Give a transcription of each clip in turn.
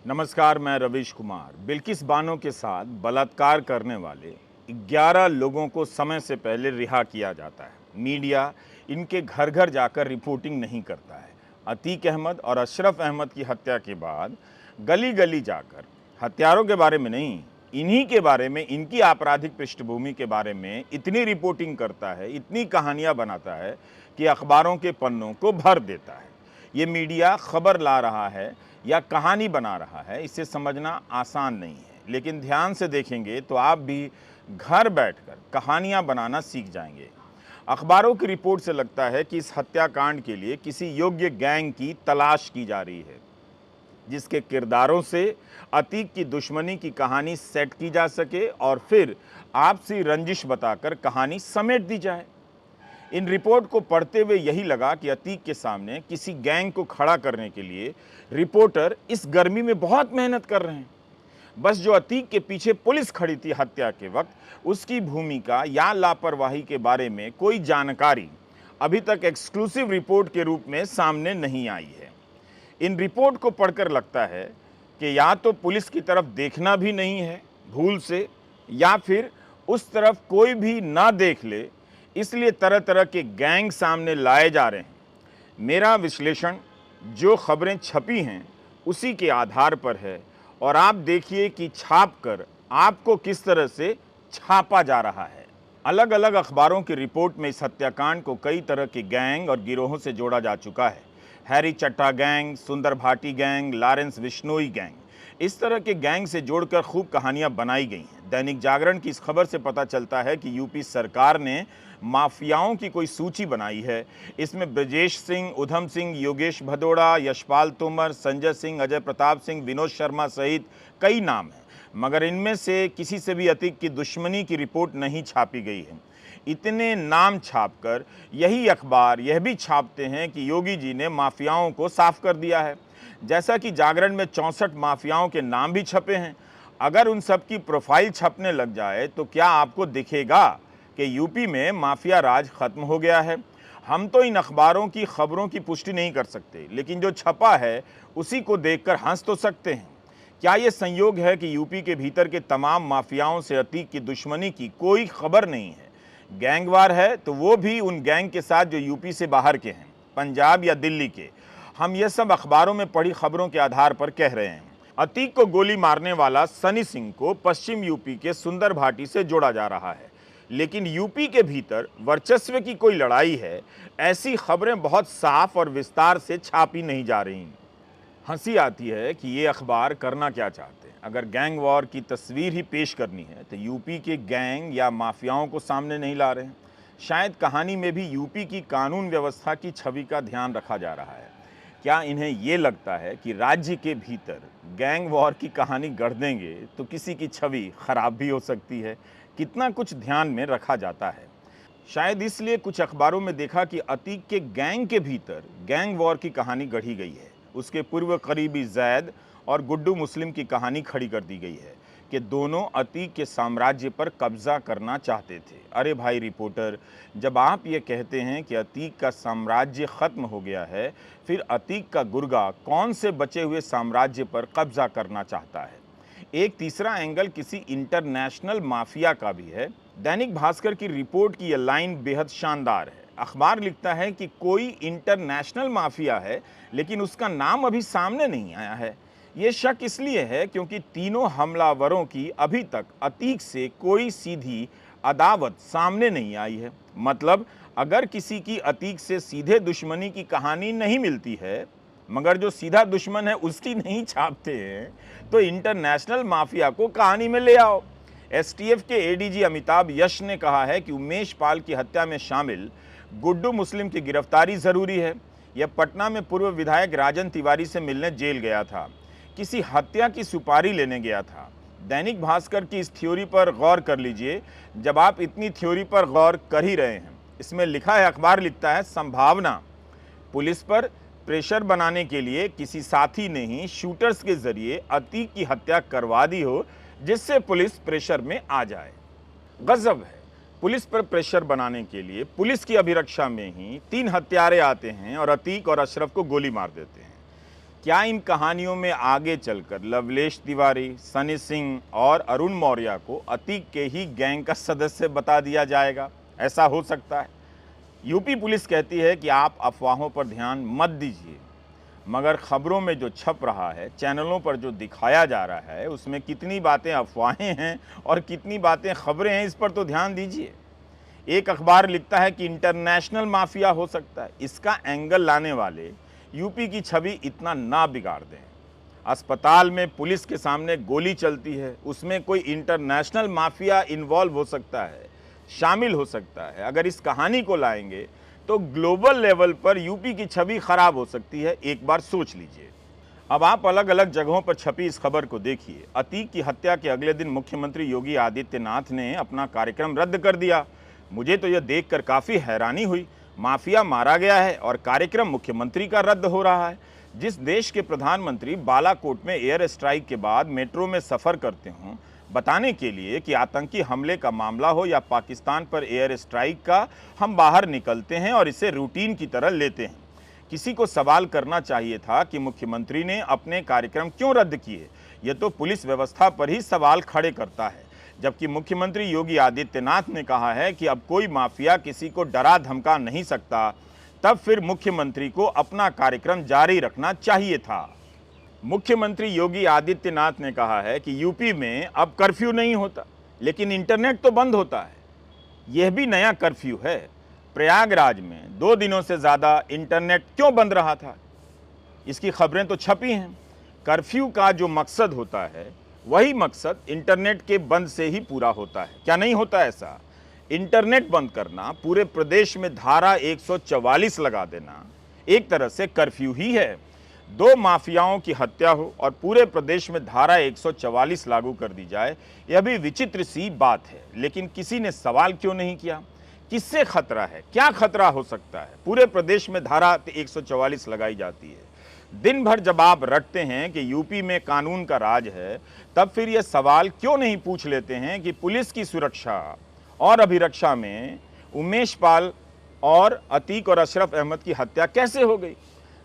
नमस्कार, मैं रवीश कुमार। बिल्किस बानो के साथ बलात्कार करने वाले 11 लोगों को समय से पहले रिहा किया जाता है। मीडिया इनके घर घर जाकर रिपोर्टिंग नहीं करता है। अतीक अहमद और अशरफ अहमद की हत्या के बाद गली गली जाकर हत्यारों के बारे में नहीं, इन्हीं के बारे में, इनकी आपराधिक पृष्ठभूमि के बारे में इतनी रिपोर्टिंग करता है, इतनी कहानियां बनाता है कि अखबारों के पन्नों को भर देता है। ये मीडिया खबर ला रहा है या कहानी बना रहा है, इसे समझना आसान नहीं है। लेकिन ध्यान से देखेंगे तो आप भी घर बैठकर कहानियां बनाना सीख जाएंगे। अखबारों की रिपोर्ट से लगता है कि इस हत्याकांड के लिए किसी योग्य गैंग की तलाश की जा रही है, जिसके किरदारों से अतीक की दुश्मनी की कहानी सेट की जा सके और फिर आपसी रंजिश बताकर कहानी समेट दी जाए। इन रिपोर्ट को पढ़ते हुए यही लगा कि अतीक के सामने किसी गैंग को खड़ा करने के लिए रिपोर्टर इस गर्मी में बहुत मेहनत कर रहे हैं। बस जो अतीक के पीछे पुलिस खड़ी थी हत्या के वक्त, उसकी भूमिका या लापरवाही के बारे में कोई जानकारी अभी तक एक्सक्लूसिव रिपोर्ट के रूप में सामने नहीं आई है। इन रिपोर्ट को पढ़कर लगता है कि या तो पुलिस की तरफ देखना भी नहीं है भूल से, या फिर उस तरफ कोई भी ना देख ले, इसलिए तरह तरह के गैंग सामने लाए जा रहे हैं। मेरा विश्लेषण जो खबरें छपी हैं उसी के आधार पर है, और आप देखिए कि छाप कर आपको किस तरह से छापा जा रहा है। अलग अलग अखबारों की रिपोर्ट में इस हत्याकांड को कई तरह के गैंग और गिरोहों से जोड़ा जा चुका है। हैरी चट्टा गैंग, सुंदर Bhati gang, Lawrence Bishnoi gang, इस तरह के गैंग से जोड़कर खूब कहानियां बनाई गई हैं। दैनिक जागरण की इस खबर से पता चलता है कि यूपी सरकार ने माफियाओं की कोई सूची बनाई है। इसमें ब्रजेश सिंह, उधम सिंह, योगेश भदौड़ा, यशपाल तोमर, संजय सिंह, अजय प्रताप सिंह, विनोद शर्मा सहित कई नाम हैं, मगर इनमें से किसी से भी अतीक की दुश्मनी की रिपोर्ट नहीं छापी गई है। इतने नाम छापकर यही अखबार यह भी छापते हैं कि योगी जी ने माफियाओं को साफ कर दिया है। जैसा कि जागरण में 64 माफियाओं के नाम भी छपे हैं। अगर उन सब की प्रोफाइल छपने लग जाए तो क्या आपको दिखेगा कि यूपी में माफिया राज खत्म हो गया है? हम तो इन अखबारों की खबरों की पुष्टि नहीं कर सकते, लेकिन जो छपा है उसी को देखकर हंस तो सकते हैं। क्या ये संयोग है कि यूपी के भीतर के तमाम माफियाओं से अतीक की दुश्मनी की कोई खबर नहीं है? गैंगवार है तो वो भी उन गैंग के साथ जो यूपी से बाहर के हैं, पंजाब या दिल्ली के। हम ये सब अखबारों में पढ़ी खबरों के आधार पर कह रहे हैं। अतीक को गोली मारने वाला सनी सिंह को पश्चिम यूपी के सुंदर भाटी से जोड़ा जा रहा है, लेकिन यूपी के भीतर वर्चस्व की कोई लड़ाई है, ऐसी खबरें बहुत साफ और विस्तार से छापी नहीं जा रही। हंसी आती है कि ये अखबार करना क्या चाहते हैं। अगर गैंग वॉर की तस्वीर ही पेश करनी है तो यूपी के गैंग या माफियाओं को सामने नहीं ला रहे हैं। शायद कहानी में भी यूपी की कानून व्यवस्था की छवि का ध्यान रखा जा रहा है। क्या इन्हें ये लगता है कि राज्य के भीतर गैंग वॉर की कहानी गढ़ देंगे तो किसी की छवि खराब भी हो सकती है? कितना कुछ ध्यान में रखा जाता है। शायद इसलिए कुछ अखबारों में देखा कि अतीक के गैंग के भीतर गैंग वॉर की कहानी गढ़ी गई है। उसके पूर्व करीबी जैद और गुड्डू मुस्लिम की कहानी खड़ी कर दी गई है कि दोनों अतीक के साम्राज्य पर कब्जा करना चाहते थे। अरे भाई रिपोर्टर, जब आप ये कहते हैं कि अतीक का साम्राज्य खत्म हो गया है, फिर अतीक का गुर्गा कौन से बचे हुए साम्राज्य पर कब्जा करना चाहता है? एक तीसरा एंगल किसी इंटरनेशनल माफिया का भी है। दैनिक भास्कर की रिपोर्ट की यह लाइन बेहद शानदार है। अखबार लिखता है कि कोई इंटरनेशनल माफिया है, लेकिन उसका नाम अभी सामने नहीं आया है। ये शक इसलिए है क्योंकि तीनों हमलावरों की अभी तक अतीक से कोई सीधी अदावत सामने नहीं आई है। मतलब अगर किसी की अतीक से सीधे दुश्मनी की कहानी नहीं मिलती है, मगर जो सीधा दुश्मन है उसकी नहीं छापते हैं, तो इंटरनेशनल माफिया को कहानी में ले आओ। एसटीएफ के एडीजी अमिताभ यश ने कहा है कि उमेश पाल की हत्या में शामिल गुड्डू मुस्लिम की गिरफ्तारी जरूरी है। यह पटना में पूर्व विधायक राजन तिवारी से मिलने जेल गया था, किसी हत्या की सुपारी लेने गया था। दैनिक भास्कर की इस थ्योरी पर गौर कर लीजिए। जब आप इतनी थ्योरी पर गौर कर ही रहे हैं, इसमें लिखा है, अखबार लिखता है, संभावना पुलिस पर प्रेशर बनाने के लिए किसी साथी ने ही शूटर्स के जरिए अतीक की हत्या करवा दी हो, जिससे पुलिस प्रेशर में आ जाए। गजब है, पुलिस पर प्रेशर बनाने के लिए पुलिस की अभिरक्षा में ही 3 हत्यारे आते हैं और अतीक और अशरफ को गोली मार देते हैं। क्या इन कहानियों में आगे चलकर लवलेश तिवारी, सनी सिंह और अरुण मौर्य को अतीक के ही गैंग का सदस्य बता दिया जाएगा? ऐसा हो सकता है। यूपी पुलिस कहती है कि आप अफवाहों पर ध्यान मत दीजिए, मगर खबरों में जो छप रहा है, चैनलों पर जो दिखाया जा रहा है, उसमें कितनी बातें अफवाहें हैं और कितनी बातें खबरें हैं, इस पर तो ध्यान दीजिए। एक अखबार लिखता है कि इंटरनेशनल माफिया हो सकता है। इसका एंगल लाने वाले यूपी की छवि इतना ना बिगाड़ दें। अस्पताल में पुलिस के सामने गोली चलती है, उसमें कोई इंटरनेशनल माफिया इन्वॉल्व हो सकता है, शामिल हो सकता है। अगर इस कहानी को लाएंगे तो ग्लोबल लेवल पर यूपी की छवि खराब हो सकती है। एक बार सोच लीजिए। अब आप अलग अलग जगहों पर छपी इस खबर को देखिए। अतीक की हत्या के अगले दिन मुख्यमंत्री योगी आदित्यनाथ ने अपना कार्यक्रम रद्द कर दिया। मुझे तो यह देखकर काफ़ी हैरानी हुई। माफिया मारा गया है और कार्यक्रम मुख्यमंत्री का रद्द हो रहा है। जिस देश के प्रधानमंत्री बालाकोट में एयर स्ट्राइक के बाद मेट्रो में सफ़र करते हों, बताने के लिए कि आतंकी हमले का मामला हो या पाकिस्तान पर एयर स्ट्राइक का, हम बाहर निकलते हैं और इसे रूटीन की तरह लेते हैं। किसी को सवाल करना चाहिए था कि मुख्यमंत्री ने अपने कार्यक्रम क्यों रद्द किए। यह तो पुलिस व्यवस्था पर ही सवाल खड़े करता है। जबकि मुख्यमंत्री योगी आदित्यनाथ ने कहा है कि अब कोई माफिया किसी को डरा धमका नहीं सकता, तब फिर मुख्यमंत्री को अपना कार्यक्रम जारी रखना चाहिए था। मुख्यमंत्री योगी आदित्यनाथ ने कहा है कि यूपी में अब कर्फ्यू नहीं होता, लेकिन इंटरनेट तो बंद होता है। यह भी नया कर्फ्यू है। प्रयागराज में 2 दिनों से ज़्यादा इंटरनेट क्यों बंद रहा था? इसकी खबरें तो छपी हैं। कर्फ्यू का जो मकसद होता है, वही मकसद इंटरनेट के बंद से ही पूरा होता है। क्या नहीं होता ऐसा? इंटरनेट बंद करना, पूरे प्रदेश में धारा 144 लगा देना, एक तरह से कर्फ्यू ही है। 2 माफियाओं की हत्या हो और पूरे प्रदेश में धारा 144 लागू कर दी जाए, यह भी विचित्र सी बात है। लेकिन किसी ने सवाल क्यों नहीं किया? किससे खतरा है? क्या खतरा हो सकता है? पूरे प्रदेश में धारा 144 लगाई जाती है। दिन भर जब आप रटते हैं कि यूपी में कानून का राज है, तब फिर यह सवाल क्यों नहीं पूछ लेते हैं कि पुलिस की सुरक्षा और अभिरक्षा में उमेश पाल और अतीक और अशरफ अहमद की हत्या कैसे हो गई?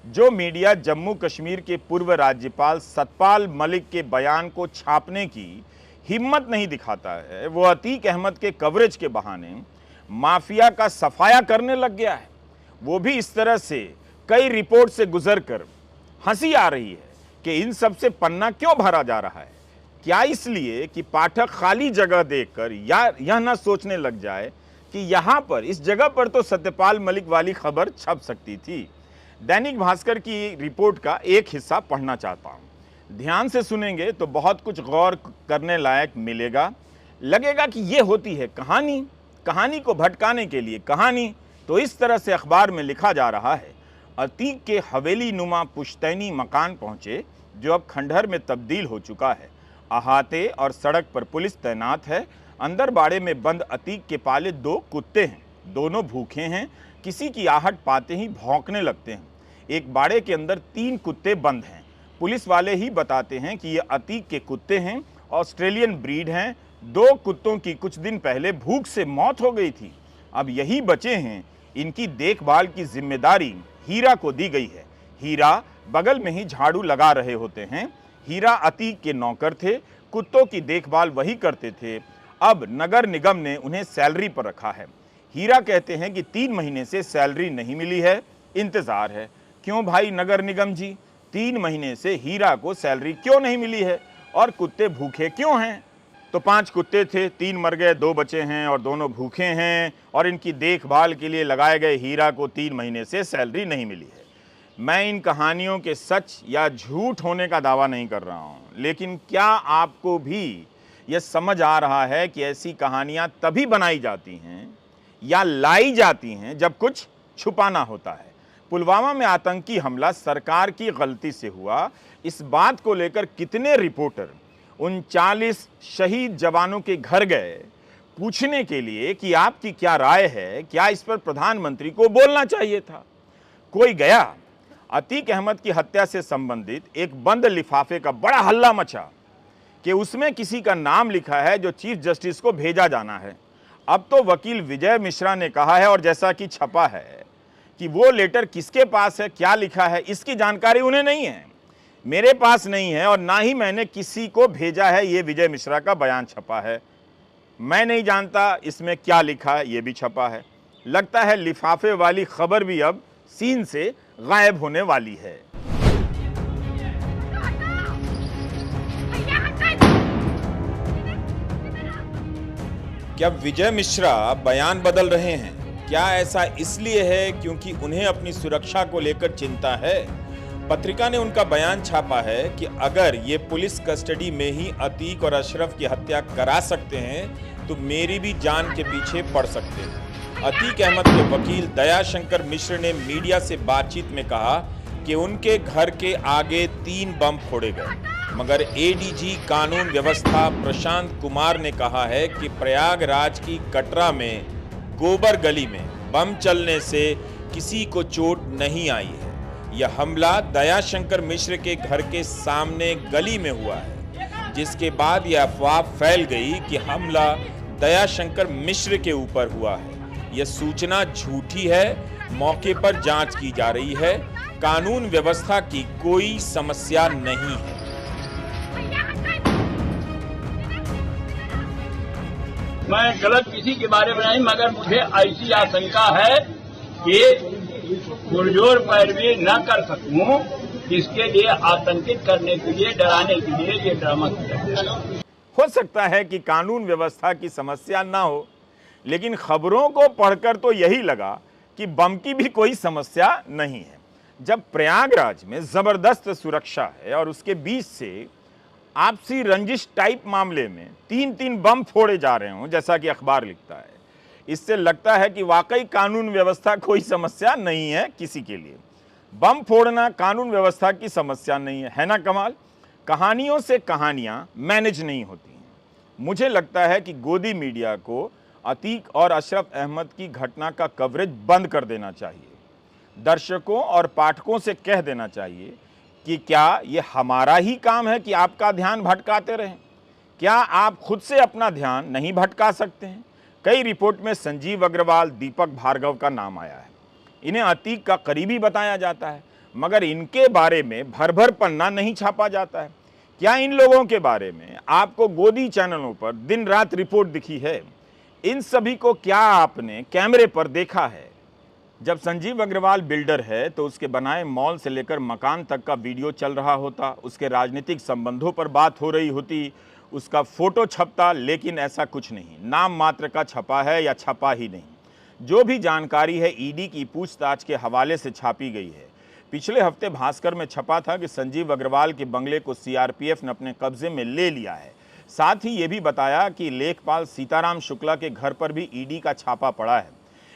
जो मीडिया जम्मू कश्मीर के पूर्व राज्यपाल सतपाल मलिक के बयान को छापने की हिम्मत नहीं दिखाता है, वो अतीक अहमद के कवरेज के बहाने माफिया का सफाया करने लग गया है। वो भी इस तरह से कई रिपोर्ट से गुजरकर हंसी आ रही है कि इन सब से पन्ना क्यों भरा जा रहा है। क्या इसलिए कि पाठक खाली जगह देखकर यह ना सोचने लग जाए कि यहाँ पर इस जगह पर तो सत्यपाल मलिक वाली खबर छप सकती थी। दैनिक भास्कर की रिपोर्ट का एक हिस्सा पढ़ना चाहता हूँ। ध्यान से सुनेंगे तो बहुत कुछ गौर करने लायक मिलेगा। लगेगा कि ये होती है कहानी को भटकाने के लिए कहानी। तो इस तरह से अखबार में लिखा जा रहा है, अतीक के हवेली नुमा पुश्तैनी मकान पहुंचे, जो अब खंडहर में तब्दील हो चुका है। अहाते और सड़क पर पुलिस तैनात है। अंदर बाड़े में बंद अतीक के पाले 2 कुत्ते हैं। दोनों भूखे हैं, किसी की आहट पाते ही भौंकने लगते हैं। एक बाड़े के अंदर 3 कुत्ते बंद हैं। पुलिस वाले ही बताते हैं कि ये अतीक के कुत्ते हैं, ऑस्ट्रेलियन ब्रीड हैं। 2 कुत्तों की कुछ दिन पहले भूख से मौत हो गई थी। अब यही बचे हैं। इनकी देखभाल की जिम्मेदारी हीरा को दी गई है। हीरा बगल में ही झाड़ू लगा रहे होते हैं। हीरा अतीक के नौकर थे, कुत्तों की देखभाल वही करते थे। अब नगर निगम ने उन्हें सैलरी पर रखा है। हीरा कहते हैं कि 3 महीने से सैलरी नहीं मिली है, इंतजार है। क्यों भाई नगर निगम जी, 3 महीने से हीरा को सैलरी क्यों नहीं मिली है और कुत्ते भूखे क्यों हैं? तो 5 कुत्ते थे, 3 मर गए, 2 बचे हैं और दोनों भूखे हैं। और इनकी देखभाल के लिए लगाए गए हीरा को 3 महीने से सैलरी नहीं मिली है। मैं इन कहानियों के सच या झूठ होने का दावा नहीं कर रहा हूँ, लेकिन क्या आपको भी यह समझ आ रहा है कि ऐसी कहानियाँ तभी बनाई जाती हैं या लाई जाती हैं जब कुछ छुपाना होता है? पुलवामा में आतंकी हमला सरकार की गलती से हुआ, इस बात को लेकर कितने रिपोर्टर 39 शहीद जवानों के घर गए पूछने के लिए कि आपकी क्या राय है, क्या इस पर प्रधानमंत्री को बोलना चाहिए था? कोई गया? अतीक अहमद की हत्या से संबंधित एक बंद लिफाफे का बड़ा हल्ला मचा कि उसमें किसी का नाम लिखा है जो चीफ जस्टिस को भेजा जाना है। अब तो वकील विजय मिश्रा ने कहा है, और जैसा कि छपा है, कि वो लेटर किसके पास है, क्या लिखा है, इसकी जानकारी उन्हें नहीं है। मेरे पास नहीं है और ना ही मैंने किसी को भेजा है। ये विजय मिश्रा का बयान छपा है। मैं नहीं जानता इसमें क्या लिखा है, ये भी छपा है। लगता है लिफाफे वाली खबर भी अब सीन से गायब होने वाली है। क्या विजय मिश्रा बयान बदल रहे हैं? क्या ऐसा इसलिए है क्योंकि उन्हें अपनी सुरक्षा को लेकर चिंता है? पत्रिका ने उनका बयान छापा है कि अगर ये पुलिस कस्टडी में ही अतीक और अशरफ की हत्या करा सकते हैं तो मेरी भी जान के पीछे पड़ सकते हैं। अतीक अहमद के वकील दयाशंकर मिश्र ने मीडिया से बातचीत में कहा कि उनके घर के आगे 3 बम फोड़े गए, मगर एडीजी कानून व्यवस्था प्रशांत कुमार ने कहा है कि प्रयागराज की कटरा में गोबर गली में बम चलने से किसी को चोट नहीं आई है। यह हमला दयाशंकर मिश्र के घर के सामने गली में हुआ है, जिसके बाद यह अफवाह फैल गई कि हमला दयाशंकर मिश्र के ऊपर हुआ है। यह सूचना झूठी है। मौके पर जांच की जा रही है। कानून व्यवस्था की कोई समस्या नहीं है। मैं गलत किसी के बारे में नहीं, मगर मुझे ऐसी आशंका है कि पुरजोर पैरवी न कर सकूं, इसके लिए आतंकित करने के लिए, डराने के लिए ये ड्रामा किया। हो सकता है कि कानून व्यवस्था की समस्या ना हो, लेकिन खबरों को पढ़कर तो यही लगा कि बम की भी कोई समस्या नहीं है। जब प्रयागराज में जबरदस्त सुरक्षा है और उसके बीच से आपसी रंजिश टाइप मामले में 3-3 बम फोड़े जा रहे हों, जैसा कि अखबार लिखता है, इससे लगता है कि वाकई कानून व्यवस्था कोई समस्या नहीं है किसी के लिए। बम फोड़ना कानून व्यवस्था की समस्या नहीं है ना कमाल? कहानियों से कहानियां मैनेज नहीं होती हैं। मुझे लगता है कि गोदी मीडिया को अतीक और अशरफ अहमद की घटना का कवरेज बंद कर देना चाहिए। दर्शकों और पाठकों से कह देना चाहिए कि क्या ये हमारा ही काम है कि आपका ध्यान भटकाते रहें? क्या आप खुद से अपना ध्यान नहीं भटका सकते हैं? कई रिपोर्ट में संजीव अग्रवाल, दीपक भार्गव का नाम आया है। इन्हें अतीक का करीबी बताया जाता है, मगर इनके बारे में भर पन्ना नहीं छापा जाता है। क्या इन लोगों के बारे में आपको गोदी चैनलों पर दिन रात रिपोर्ट दिखी है? इन सभी को क्या आपने कैमरे पर देखा है? जब संजीव अग्रवाल बिल्डर है तो उसके बनाए मॉल से लेकर मकान तक का वीडियो चल रहा होता, उसके राजनीतिक संबंधों पर बात हो रही होती, उसका फोटो छपता, लेकिन ऐसा कुछ नहीं। नाम मात्र का छपा है या छपा ही नहीं। जो भी जानकारी है ईडी की पूछताछ के हवाले से छापी गई है। पिछले हफ्ते भास्कर में छपा था कि संजीव अग्रवाल के बंगले को सीआरपीएफ ने अपने कब्जे में ले लिया है। साथ ही ये भी बताया कि लेखपाल सीताराम शुक्ला के घर पर भी ईडी का छापा पड़ा है।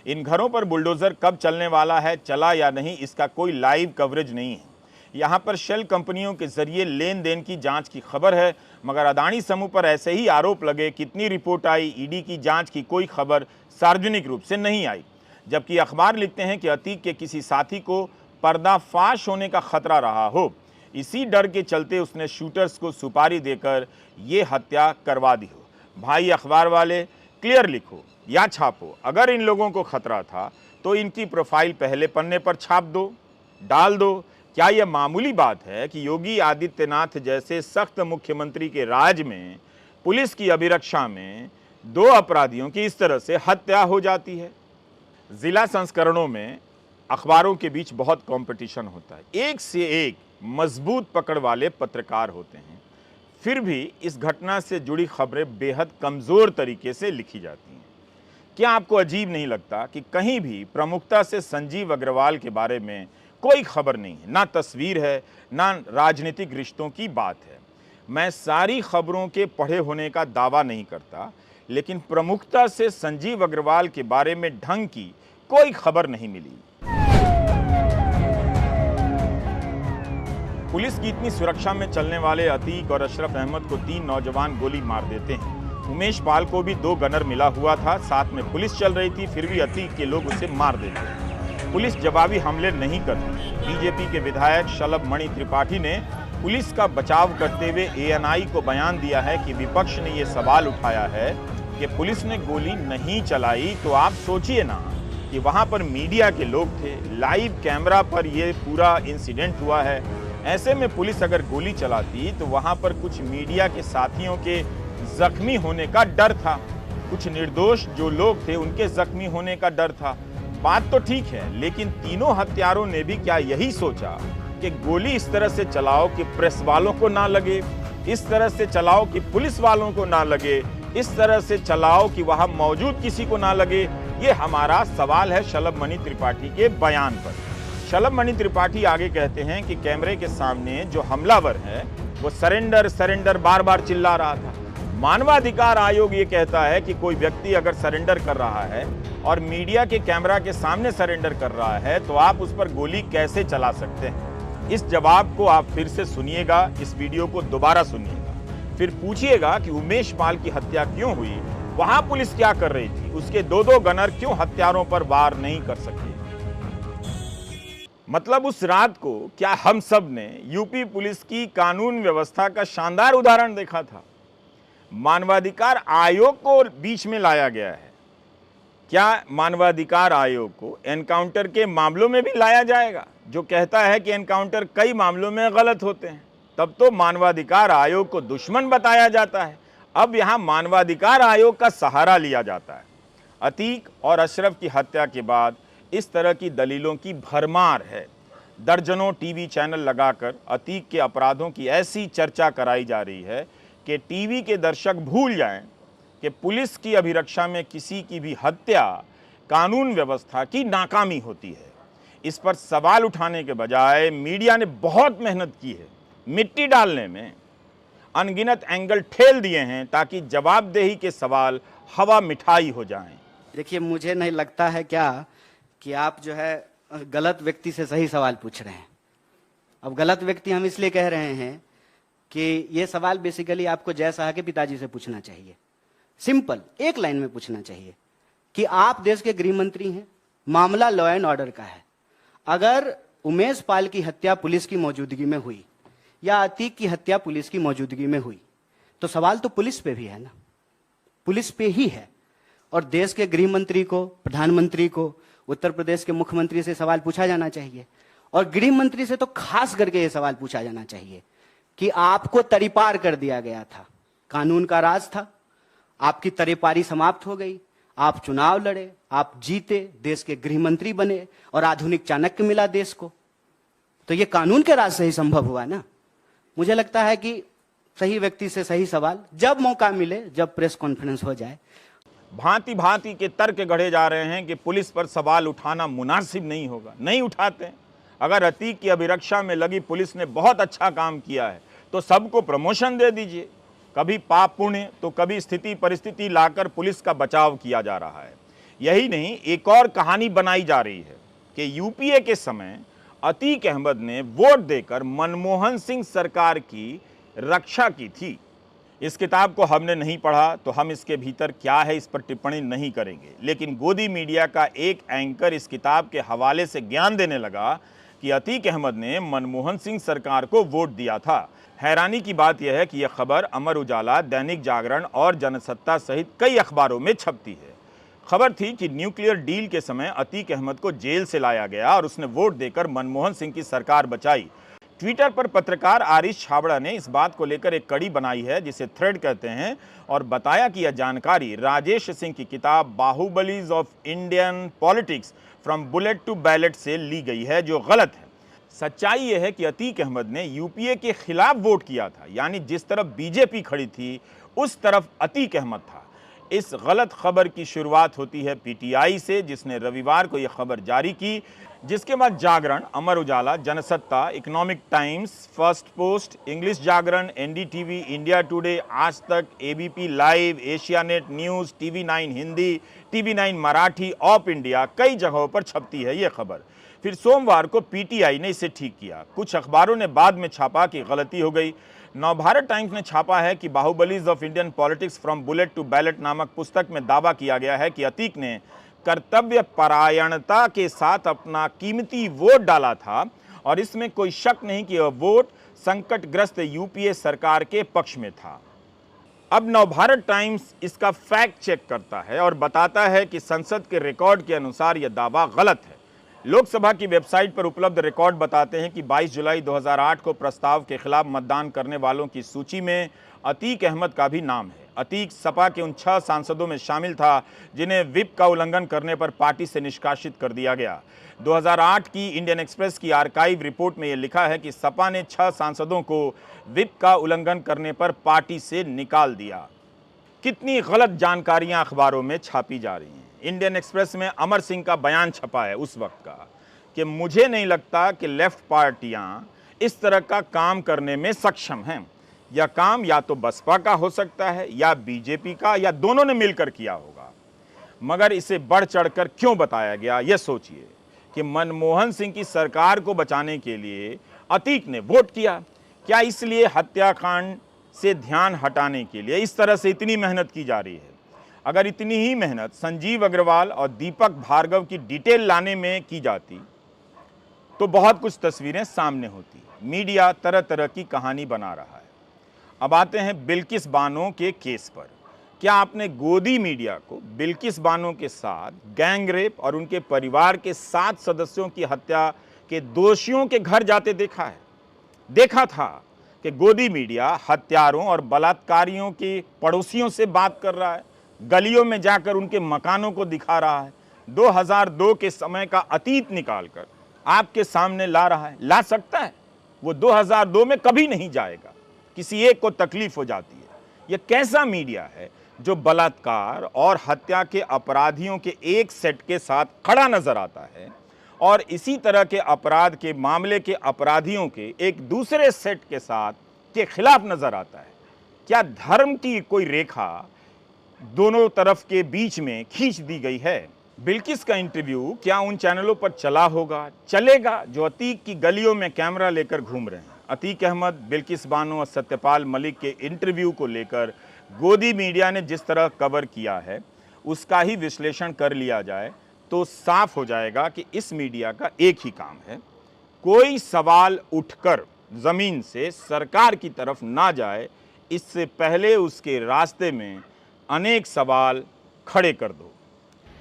इन घरों पर बुलडोजर कब चलने वाला है, चला या नहीं, इसका कोई लाइव कवरेज नहीं है। यहाँ पर शेल कंपनियों के जरिए लेन देन की जांच की खबर है, मगर अदानी समूह पर ऐसे ही आरोप लगे। कितनी रिपोर्ट आई, ईडी की जांच की कोई खबर सार्वजनिक रूप से नहीं आई। जबकि अखबार लिखते हैं कि अतीक के किसी साथी को पर्दाफाश होने का खतरा रहा हो, इसी डर के चलते उसने शूटर्स को सुपारी देकर ये हत्या करवा दी हो। भाई अखबार वाले, क्लियर लिखो या छापो। अगर इन लोगों को खतरा था तो इनकी प्रोफाइल पहले पन्ने पर छाप दो, डाल दो। क्या यह मामूली बात है कि योगी आदित्यनाथ जैसे सख्त मुख्यमंत्री के राज में पुलिस की अभिरक्षा में 2 अपराधियों की इस तरह से हत्या हो जाती है? जिला संस्करणों में अखबारों के बीच बहुत कंपटीशन होता है, एक से एक मजबूत पकड़ वाले पत्रकार होते हैं, फिर भी इस घटना से जुड़ी खबरें बेहद कमज़ोर तरीके से लिखी जाती हैं। क्या आपको अजीब नहीं लगता कि कहीं भी प्रमुखता से संजीव अग्रवाल के बारे में कोई खबर नहीं है? ना तस्वीर है, ना राजनीतिक रिश्तों की बात है। मैं सारी खबरों के पढ़े होने का दावा नहीं करता, लेकिन प्रमुखता से संजीव अग्रवाल के बारे में ढंग की कोई खबर नहीं मिली। पुलिस की इतनी सुरक्षा में चलने वाले अतीक और अशरफ अहमद को 3 नौजवान गोली मार देते हैं। उमेश पाल को भी 2 गनर मिला हुआ था, साथ में पुलिस चल रही थी, फिर भी अतीक के लोग उसे मार देते हैं। पुलिस जवाबी हमले नहीं करती। बीजेपी के विधायक शलभ मणि त्रिपाठी ने पुलिस का बचाव करते हुए एएनआई को बयान दिया है कि विपक्ष ने यह सवाल उठाया है कि पुलिस ने गोली नहीं चलाई, तो आप सोचिए ना कि वहां पर मीडिया के लोग थे, लाइव कैमरा पर यह पूरा इंसिडेंट हुआ है। ऐसे में पुलिस अगर गोली चलाती तो वहां पर कुछ मीडिया के साथियों के जख्मी होने का डर था, कुछ निर्दोष जो लोग थे उनके जख्मी होने का डर था। बात तो ठीक है, लेकिन तीनों हत्यारों ने भी क्या यही सोचा कि गोली इस तरह से चलाओ कि प्रेस वालों को ना लगे, इस तरह से चलाओ कि पुलिस वालों को ना लगे, इस तरह से चलाओ कि वहां मौजूद किसी को ना लगे? ये हमारा सवाल है शलभ मणि त्रिपाठी के बयान पर। शलभ मणि त्रिपाठी आगे कहते हैं कि कैमरे के सामने जो हमलावर है वो सरेंडर सरेंडर बार बार चिल्ला रहा था। मानवाधिकार आयोग ये कहता है कि कोई व्यक्ति अगर सरेंडर कर रहा है और मीडिया के कैमरा के सामने सरेंडर कर रहा है तो आप उस पर गोली कैसे चला सकते हैं? इस जवाब को आप फिर से सुनिएगा, इस वीडियो को दोबारा सुनिएगा, फिर पूछिएगा कि उमेश पाल की हत्या क्यों हुई, वहां पुलिस क्या कर रही थी, उसके दो गनर क्यों हत्यारों पर वार नहीं कर सके। मतलब उस रात को क्या हम सब ने यूपी पुलिस की कानून व्यवस्था का शानदार उदाहरण देखा था? मानवाधिकार आयोग को बीच में लाया गया है। क्या मानवाधिकार आयोग को एनकाउंटर के मामलों में भी लाया जाएगा, जो कहता है कि एनकाउंटर कई मामलों में गलत होते हैं? तब तो मानवाधिकार आयोग को दुश्मन बताया जाता है। अब यहां मानवाधिकार आयोग का सहारा लिया जाता है। अतीक और अशरफ की हत्या के बाद इस तरह की दलीलों की भरमार है। दर्जनों टीवी चैनल लगाकर अतीक के अपराधों की ऐसी चर्चा कराई जा रही है कि टीवी के दर्शक भूल जाएं कि पुलिस की अभिरक्षा में किसी की भी हत्या कानून व्यवस्था की नाकामी होती है। इस पर सवाल उठाने के बजाय मीडिया ने बहुत मेहनत की है, मिट्टी डालने में अनगिनत एंगल ठेल दिए हैं ताकि जवाबदेही के सवाल हवा मिठाई हो जाएं। देखिए, मुझे नहीं लगता है क्या कि आप जो है गलत व्यक्ति से सही सवाल पूछ रहे हैं। अब गलत व्यक्ति हम इसलिए कह रहे हैं कि ये सवाल बेसिकली आपको जय शाह के पिताजी से पूछना चाहिए। सिंपल एक लाइन में पूछना चाहिए कि आप देश के गृह मंत्री हैं, मामला लॉ एंड ऑर्डर का है। अगर उमेश पाल की हत्या पुलिस की मौजूदगी में हुई या अतीक की हत्या पुलिस की मौजूदगी में हुई तो सवाल तो पुलिस पे भी है ना, पुलिस पे ही है। और देश के गृह मंत्री को, प्रधानमंत्री को, उत्तर प्रदेश के मुख्यमंत्री से सवाल पूछा जाना चाहिए। और गृह मंत्री से तो खास करके यह सवाल पूछा जाना चाहिए कि आपको तरीपार कर दिया गया था, कानून का राज था, आपकी तरीपारी समाप्त हो गई, आप चुनाव लड़े, आप जीते, देश के गृह मंत्री बने और आधुनिक चाणक्य मिला देश को, तो यह कानून के राज से ही संभव हुआ ना। मुझे लगता है कि सही व्यक्ति से सही सवाल जब मौका मिले, जब प्रेस कॉन्फ्रेंस हो जाए। भांति भांति के तर्क गढ़े जा रहे हैं कि पुलिस पर सवाल उठाना मुनासिब नहीं होगा, नहीं उठाते। अगर अतीक की अभिरक्षा में लगी पुलिस ने बहुत अच्छा काम किया है तो सबको प्रमोशन दे दीजिए। कभी पाप पुण्य तो कभी स्थिति परिस्थिति लाकर पुलिस का बचाव किया जा रहा है। यही नहीं, एक और कहानी बनाई जा रही है कि यूपीए के समय अतीक अहमद ने वोट देकर मनमोहन सिंह सरकार की रक्षा की थी। इस किताब को हमने नहीं पढ़ा तो हम इसके भीतर क्या है इस पर टिप्पणी नहीं करेंगे, लेकिन गोदी मीडिया का एक एंकर इस किताब के हवाले से ज्ञान देने लगा कि अतीक अहमद ने मनमोहन सिंह सरकार को वोट दिया था। हैरानी की बात यह है कि यह खबर अमर उजाला, दैनिक जागरण और जनसत्ता सहित कई अखबारों में छपती है। खबर थी कि न्यूक्लियर डील के समय अतीक अहमद को जेल से लाया गया और उसने वोट देकर मनमोहन सिंह की सरकार बचाई। ट्विटर पर पत्रकार आरिश छाबड़ा ने इस बात को लेकर एक कड़ी बनाई है जिसे थ्रेड कहते हैं, और बताया कि यह जानकारी राजेश सिंह की किताब Bahubalis of Indian politics from bullet to ballot से ली गई है, जो गलत है। सच्चाई यह है कि अतीक अहमद ने यूपीए के खिलाफ वोट किया था, यानी जिस तरफ बीजेपी खड़ी थी उस तरफ अतीक अहमद था। इस गलत खबर की शुरुआत होती है पीटीआई से, जिसने रविवार को यह खबर जारी की, जिसके बाद Jagran, Amar Ujala, Jansatta, Economic Times, Firstpost, English Jagran, NDTV, India Today, Aaj Tak, ABP Live, Asianet News, TV nine Hindi, TV nine Marathi, of India, कई जगहों पर छपती है ये खबर। फिर सोमवार को पीटीआई ने इसे ठीक किया। कुछ अखबारों ने बाद में छापा कि गलती हो गई। नवभारत टाइम्स ने छापा है कि Bahubalis of Indian politics from bullet to ballot नामक पुस्तक में दावा किया गया है कि अतीक ने कर्तव्य परायणता के साथ अपना कीमती वोट डाला था और इसमें कोई शक नहीं कि यह वोट संकटग्रस्त यूपीए सरकार के पक्ष में था। अब नवभारत टाइम्स इसका फैक्ट चेक करता है और बताता है कि संसद के रिकॉर्ड के अनुसार यह दावा गलत है। लोकसभा की वेबसाइट पर उपलब्ध रिकॉर्ड बताते हैं कि 22 जुलाई 2008 को प्रस्ताव के खिलाफ मतदान करने वालों की सूची में अतीक अहमद का भी नाम है। अतीक सपा के उन 6 सांसदों में शामिल था जिन्हें व्हिप का उल्लंघन करने पर पार्टी से निष्कासित कर दिया गया। 2008 की इंडियन एक्सप्रेस की आर्काइव रिपोर्ट में यह लिखा है कि सपा ने 6 सांसदों को व्हिप का उल्लंघन करने पर पार्टी से निकाल दिया। कितनी गलत जानकारियां अखबारों में छापी जा रही हैं। इंडियन एक्सप्रेस में अमर सिंह का बयान छपा है उस वक्त का कि मुझे नहीं लगता कि लेफ्ट पार्टियां इस तरह का काम करने में सक्षम हैं। यह काम या तो बसपा का हो सकता है या बीजेपी का या दोनों ने मिलकर किया होगा, मगर इसे बढ़ चढ़कर क्यों बताया गया यह सोचिए कि मनमोहन सिंह की सरकार को बचाने के लिए अतीक ने वोट किया। क्या इसलिए हत्याकांड से ध्यान हटाने के लिए इस तरह से इतनी मेहनत की जा रही है? अगर इतनी ही मेहनत संजीव अग्रवाल और दीपक भार्गव की डिटेल लाने में की जाती तो बहुत कुछ तस्वीरें सामने होती। मीडिया तरह तरह की कहानी बना रहा है। अब आते हैं बिल्किस बानो के केस पर। क्या आपने गोदी मीडिया को बिल्किस बानो के साथ गैंग रेप और उनके परिवार के 7 सदस्यों की हत्या के दोषियों के घर जाते देखा है? देखा था कि गोदी मीडिया हत्यारों और बलात्कारियों के पड़ोसियों से बात कर रहा है, गलियों में जाकर उनके मकानों को दिखा रहा है, 2002 के समय का अतीत निकालकर आपके सामने ला रहा है। ला सकता है, वो 2002 में कभी नहीं जाएगा। किसी एक को तकलीफ हो जाती है। यह कैसा मीडिया है जो बलात्कार और हत्या के अपराधियों के एक सेट के साथ खड़ा नजर आता है और इसी तरह के अपराध के मामले के अपराधियों के एक दूसरे सेट के साथ के खिलाफ नजर आता है? क्या धर्म की कोई रेखा दोनों तरफ के बीच में खींच दी गई है? बिल्किस का इंटरव्यू क्या उन चैनलों पर चला होगा, चलेगा जो अतीक की गलियों में कैमरा लेकर घूम रहे हैं? अतीक अहमद, बिल्किस बानो और सत्यपाल मलिक के इंटरव्यू को लेकर गोदी मीडिया ने जिस तरह कवर किया है उसका ही विश्लेषण कर लिया जाए तो साफ हो जाएगा कि इस मीडिया का एक ही काम है, कोई सवाल उठकर जमीन से सरकार की तरफ ना जाए इससे पहले उसके रास्ते में अनेक सवाल खड़े कर दो।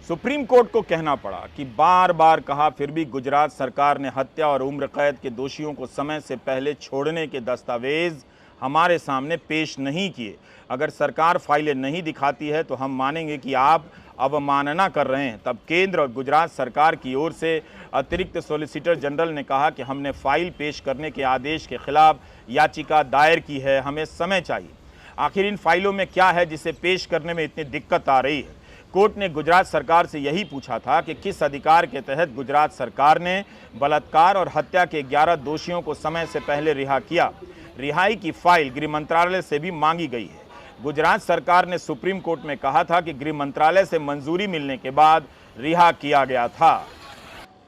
सुप्रीम कोर्ट को कहना पड़ा कि बार बार कहा फिर भी गुजरात सरकार ने हत्या और उम्र कैद के दोषियों को समय से पहले छोड़ने के दस्तावेज हमारे सामने पेश नहीं किए। अगर सरकार फाइलें नहीं दिखाती है तो हम मानेंगे कि आप अवमानना कर रहे हैं। तब केंद्र और गुजरात सरकार की ओर से अतिरिक्त सॉलिसिटर जनरल ने कहा कि हमने फाइल पेश करने के आदेश के खिलाफ याचिका दायर की है, हमें समय चाहिए। आखिर इन फाइलों में क्या है जिसे पेश करने में इतनी दिक्कत आ रही है? कोर्ट ने गुजरात सरकार से यही पूछा था कि किस अधिकार के तहत गुजरात सरकार ने बलात्कार और हत्या के 11 दोषियों को समय से पहले रिहा किया। रिहाई की फाइल गृह मंत्रालय से भी मांगी गई है। गुजरात सरकार ने सुप्रीम कोर्ट में कहा था कि गृह मंत्रालय से मंजूरी मिलने के बाद रिहा किया गया था।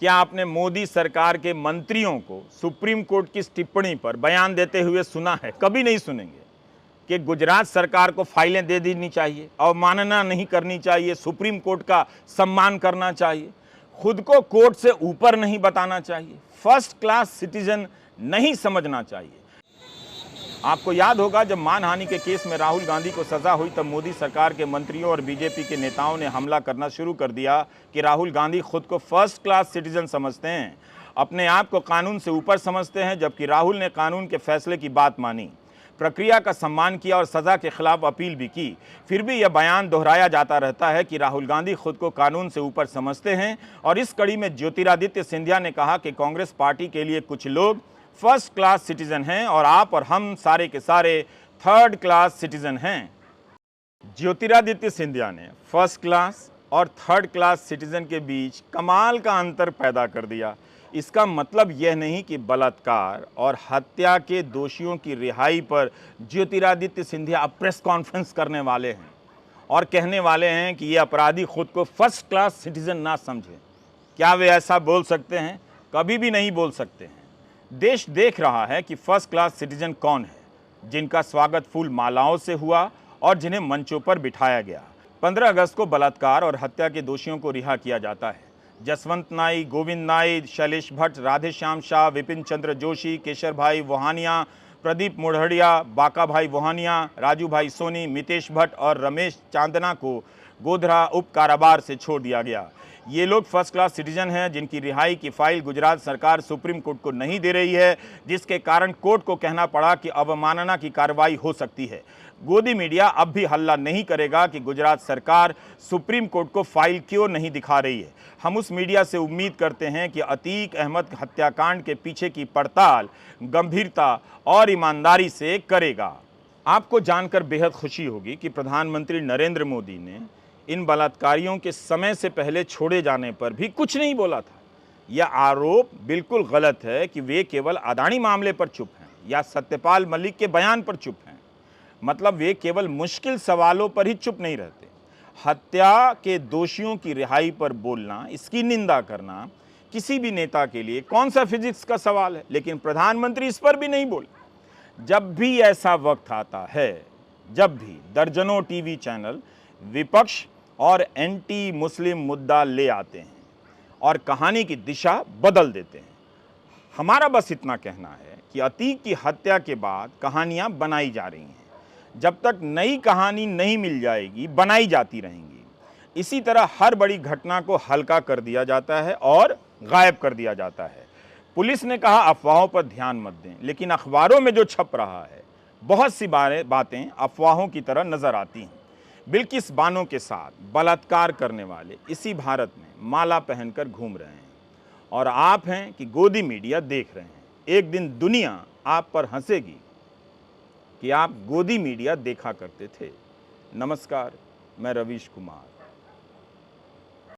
क्या आपने मोदी सरकार के मंत्रियों को सुप्रीम कोर्ट की इस टिप्पणी पर बयान देते हुए सुना है? कभी नहीं सुनेंगे कि गुजरात सरकार को फाइलें दे देनी चाहिए, अवमानना नहीं करनी चाहिए, सुप्रीम कोर्ट का सम्मान करना चाहिए, खुद को कोर्ट से ऊपर नहीं बताना चाहिए, फर्स्ट क्लास सिटीजन नहीं समझना चाहिए। आपको याद होगा जब मानहानि के केस में राहुल गांधी को सजा हुई तब मोदी सरकार के मंत्रियों और बीजेपी के नेताओं ने हमला करना शुरू कर दिया कि राहुल गांधी खुद को फर्स्ट क्लास सिटीजन समझते हैं, अपने आप को कानून से ऊपर समझते हैं, जबकि राहुल ने कानून के फैसले की बात मानी, प्रक्रिया का सम्मान किया और सजा के खिलाफ अपील भी की। फिर भी यह बयान दोहराया जाता रहता है कि राहुल गांधी खुद को कानून से ऊपर समझते हैं। और इस कड़ी में ज्योतिरादित्य सिंधिया ने कहा कि कांग्रेस पार्टी के लिए कुछ लोग फर्स्ट क्लास सिटीजन हैं और आप और हम सारे के सारे थर्ड क्लास सिटीजन हैं। ज्योतिरादित्य सिंधिया ने फर्स्ट क्लास और थर्ड क्लास सिटीजन के बीच कमाल का अंतर पैदा कर दिया। इसका मतलब यह नहीं कि बलात्कार और हत्या के दोषियों की रिहाई पर ज्योतिरादित्य सिंधिया अब प्रेस कॉन्फ्रेंस करने वाले हैं और कहने वाले हैं कि ये अपराधी खुद को फर्स्ट क्लास सिटीजन ना समझें। क्या वे ऐसा बोल सकते हैं? कभी भी नहीं बोल सकते हैं। देश देख रहा है कि फर्स्ट क्लास सिटीजन कौन है, जिनका स्वागत फूल मालाओं से हुआ और जिन्हें मंचों पर बिठाया गया। 15 अगस्त को बलात्कार और हत्या के दोषियों को रिहा किया जाता है। जसवंत नाई, गोविंद नाई, शैलेश भट्ट, राधेश्याम शाह, विपिन चंद्र जोशी, केशर भाई वोहानिया, प्रदीप मुढ़ड़िया, बाका भाई वोहानिया, राजू भाई सोनी, मितेश भट्ट और रमेश चांदना को गोधरा उप काराबार से छोड़ दिया गया। ये लोग फर्स्ट क्लास सिटीजन हैं जिनकी रिहाई की फाइल गुजरात सरकार सुप्रीम कोर्ट को नहीं दे रही है, जिसके कारण कोर्ट को कहना पड़ा कि अवमानना की कार्रवाई हो सकती है। गोदी मीडिया अब भी हल्ला नहीं करेगा कि गुजरात सरकार सुप्रीम कोर्ट को फाइल क्यों नहीं दिखा रही है। हम उस मीडिया से उम्मीद करते हैं कि अतीक अहमद हत्याकांड के पीछे की पड़ताल गंभीरता और ईमानदारी से करेगा। आपको जानकर बेहद खुशी होगी कि प्रधानमंत्री नरेंद्र मोदी ने इन बलात्कारियों के समय से पहले छोड़े जाने पर भी कुछ नहीं बोला था। यह आरोप बिल्कुल गलत है कि वे केवल अदानी मामले पर चुप हैं या सत्यपाल मलिक के बयान पर चुप हैं। मतलब वे केवल मुश्किल सवालों पर ही चुप नहीं रहते। हत्या के दोषियों की रिहाई पर बोलना, इसकी निंदा करना किसी भी नेता के लिए कौन सा फिजिक्स का सवाल है, लेकिन प्रधानमंत्री इस पर भी नहीं बोले। जब भी ऐसा वक्त आता है, जब भी दर्जनों टीवी चैनल विपक्ष और एंटी मुस्लिम मुद्दा ले आते हैं और कहानी की दिशा बदल देते हैं। हमारा बस इतना कहना है कि अतीक की हत्या के बाद कहानियां बनाई जा रही हैं। जब तक नई कहानी नहीं मिल जाएगी, बनाई जाती रहेंगी। इसी तरह हर बड़ी घटना को हल्का कर दिया जाता है और गायब कर दिया जाता है। पुलिस ने कहा अफवाहों पर ध्यान मत दें, लेकिन अखबारों में जो छप रहा है बहुत सी बातें अफवाहों की तरह नजर आती हैं। बिल्किस बानो के साथ बलात्कार करने वाले इसी भारत में माला पहनकर घूम रहे हैं और आप हैं कि गोदी मीडिया देख रहे हैं। एक दिन दुनिया आप पर हंसेगी कि आप गोदी मीडिया देखा करते थे। नमस्कार, मैं रवीश कुमार।